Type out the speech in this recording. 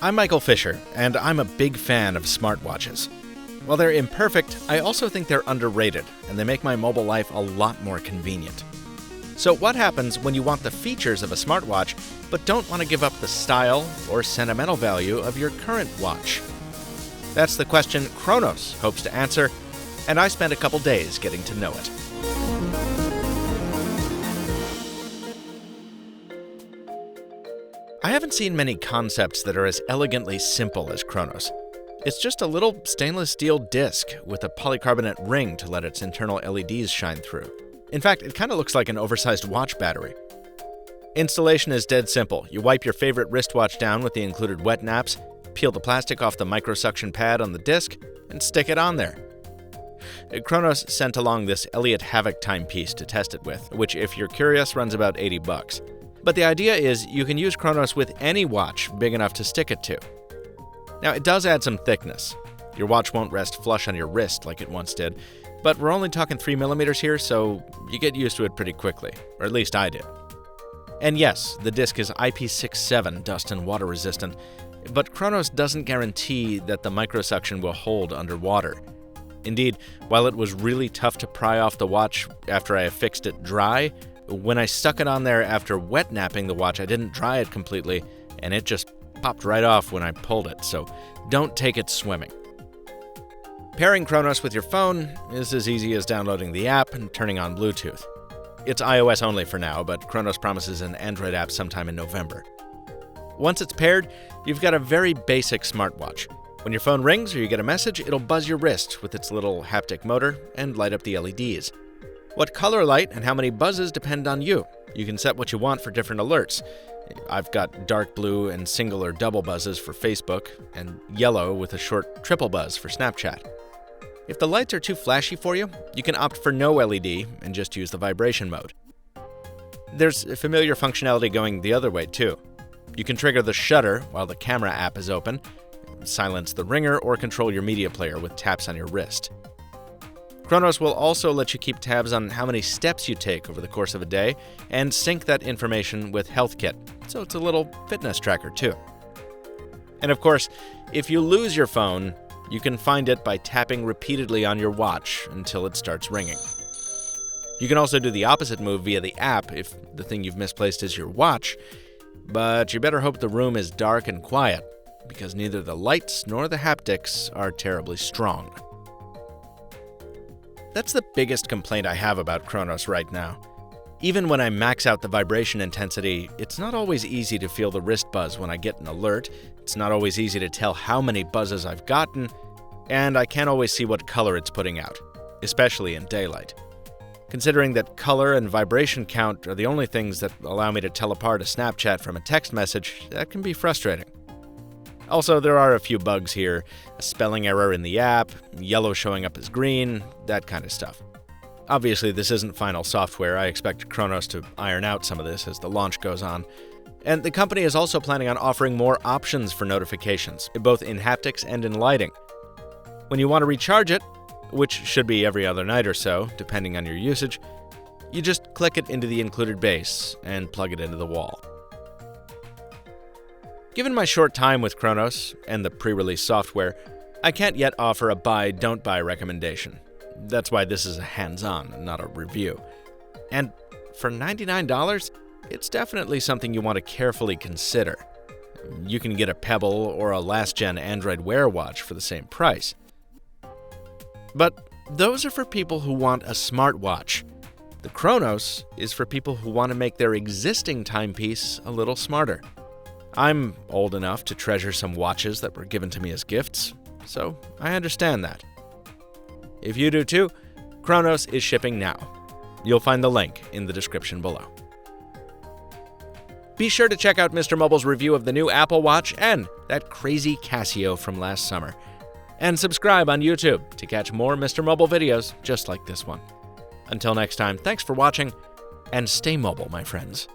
I'm Michael Fisher, and I'm a big fan of smartwatches. While they're imperfect, I also think they're underrated, and they make my mobile life a lot more convenient. So what happens when you want the features of a smartwatch, but don't want to give up the style or sentimental value of your current watch? That's the question Chronos hopes to answer, and I spent a couple days getting to know it. I haven't seen many concepts that are as elegantly simple as Chronos. It's just a little stainless steel disc with a polycarbonate ring to let its internal LEDs shine through. In fact, it kind of looks like an oversized watch battery. Installation is dead simple. You wipe your favorite wristwatch down with the included wet naps, peel the plastic off the microsuction pad on the disc, and stick it on there. Chronos sent along this Eliot Havok timepiece to test it with, which, if you're curious, runs about $80. But the idea is you can use Chronos with any watch big enough to stick it to. Now, it does add some thickness. Your watch won't rest flush on your wrist like it once did, but we're only talking 3mm here, so you get used to it pretty quickly, or at least I did. And yes, the disc is IP67 dust and water resistant, but Chronos doesn't guarantee that the microsuction will hold underwater. Indeed, while it was really tough to pry off the watch after I affixed it dry, when I stuck it on there after wet napping the watch, I didn't dry it completely, and it just popped right off when I pulled it, so don't take it swimming. Pairing Chronos with your phone is as easy as downloading the app and turning on Bluetooth. It's iOS only for now, but Chronos promises an Android app sometime in November. Once it's paired, you've got a very basic smartwatch. When your phone rings or you get a message, it'll buzz your wrist with its little haptic motor and light up the LEDs. What color light and how many buzzes depend on you. You can set what you want for different alerts. I've got dark blue and single or double buzzes for Facebook, and yellow with a short triple buzz for Snapchat. If the lights are too flashy for you, you can opt for no LED and just use the vibration mode. There's familiar functionality going the other way too. You can trigger the shutter while the camera app is open, silence the ringer, or control your media player with taps on your wrist. Chronos will also let you keep tabs on how many steps you take over the course of a day and sync that information with HealthKit, so it's a little fitness tracker too. And of course, if you lose your phone, you can find it by tapping repeatedly on your watch until it starts ringing. You can also do the opposite move via the app if the thing you've misplaced is your watch, but you better hope the room is dark and quiet, because neither the lights nor the haptics are terribly strong. That's the biggest complaint I have about Chronos right now. Even when I max out the vibration intensity, it's not always easy to feel the wrist buzz when I get an alert, it's not always easy to tell how many buzzes I've gotten, and I can't always see what color it's putting out, especially in daylight. Considering that color and vibration count are the only things that allow me to tell apart a Snapchat from a text message, that can be frustrating. Also, there are a few bugs here, a spelling error in the app, yellow showing up as green, that kind of stuff. Obviously, this isn't final software. I expect Chronos to iron out some of this as the launch goes on. And the company is also planning on offering more options for notifications, both in haptics and in lighting. When you want to recharge it, which should be every other night or so, depending on your usage, you just click it into the included base and plug it into the wall. Given my short time with Chronos and the pre-release software, I can't yet offer a buy, don't buy recommendation. That's why this is a hands-on and not a review. And for $99, it's definitely something you want to carefully consider. You can get a Pebble or a last-gen Android Wear watch for the same price. But those are for people who want a smartwatch. The Chronos is for people who want to make their existing timepiece a little smarter. I'm old enough to treasure some watches that were given to me as gifts, so I understand that. If you do too, Chronos is shipping now. You'll find the link in the description below. Be sure to check out MrMobile's review of the new Apple Watch and that crazy Casio from last summer. And subscribe on YouTube to catch more MrMobile videos just like this one. Until next time, thanks for watching, and stay mobile, my friends.